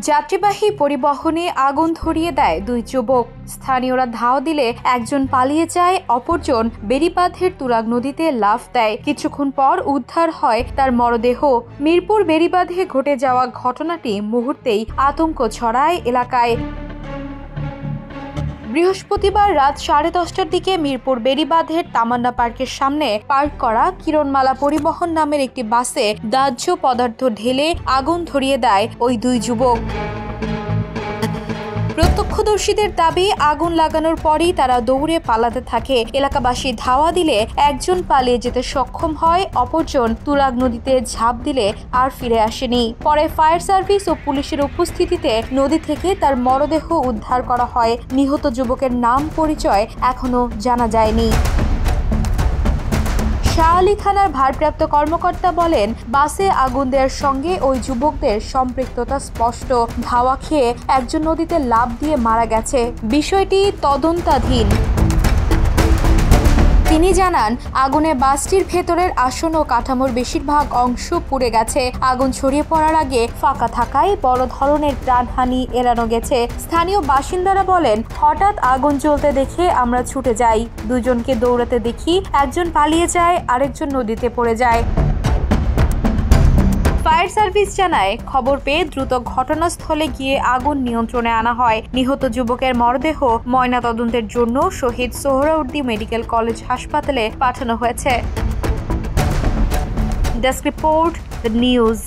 যাত্রীবাহী পরিবহনে আগুন ধরিয়ে দেয় দুই যুবক। স্থানীয়রা ধাওয়া দিলে একজন পালিয়ে যায়, অপরজন বেড়িবাঁধের তুরাগ নদীতে লাফ দেয়। কিছুক্ষণ পর উদ্ধার হয় তার মরদেহ। মিরপুর বেড়িবাঁধে ঘটে যাওয়া ঘটনাটি মুহূর্তেই আতঙ্ক ছড়ায় এলাকায়। বৃহস্পতিবার রাত 10:30টার দিকে মিরপুর বেড়িবাঁধের তামান্না পার্কের সামনে পার্ক করা কিরণমালা পরিবহন নামের একটি বাসে দাহ্য পদার্থ ঢেলে আগুন ধরিয়ে দেয় ওই দুই যুবক। প্রত্যক্ষদর্শীদের দাবি, আগুন লাগানোর পরই তারা দৌড়ে পালাতে থাকে। এলাকাবাসী ধাওয়া দিলে একজন পালিয়ে যেতে সক্ষম হয়, অপরজন তুরাগ নদীতে ঝাঁপ দিলে আর ফিরে আসেনি। পরে ফায়ার সার্ভিস ও পুলিশের উপস্থিতিতে নদী থেকে তার মরদেহ উদ্ধার করা হয়। নিহত যুবকের নাম পরিচয় এখনো জানা যায়নি। শাহআলী থানার ভারপ্রাপ্ত কর্মকর্তা বলেন, বাসে আগুন দেওয়ার সঙ্গে ওই যুবকদের সম্পৃক্ততা স্পষ্ট। ধাওয়া খেয়ে একজন নদীতে লাফ দিয়ে মারা গেছে। বিষয়টি তদন্তাধীন। তিনি জানান, আগুনে বাসটির ভেতরের আসন ও কাঠামোর বেশিরভাগ অংশ পুড়ে গেছে। আগুন ছড়িয়ে পড়ার আগে ফাঁকা থাকায় বড় ধরনের প্রাণহানি এড়ানো গেছে। স্থানীয় বাসিন্দারা বলেন, হঠাৎ আগুন জ্বলতে দেখে আমরা ছুটে যাই। দুজনকে দৌড়াতে দেখি, একজন পালিয়ে যায়, আরেকজন নদীতে পড়ে যায়। ফায়ার সার্ভিস জানায়, খবর পেয়ে দ্রুত ঘটনাস্থলে গিয়ে আগুন নিয়ন্ত্রণে আনা হয়। নিহত যুবকের মরদেহ ময়নাতদন্তের জন্য শহীদ সোহরাওয়ার্দী মেডিকেল কলেজ হাসপাতালে পাঠানো হয়েছে। Desk report, the news.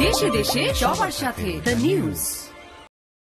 দেশে দেশে সবার সাথে, দ্য নিউজ।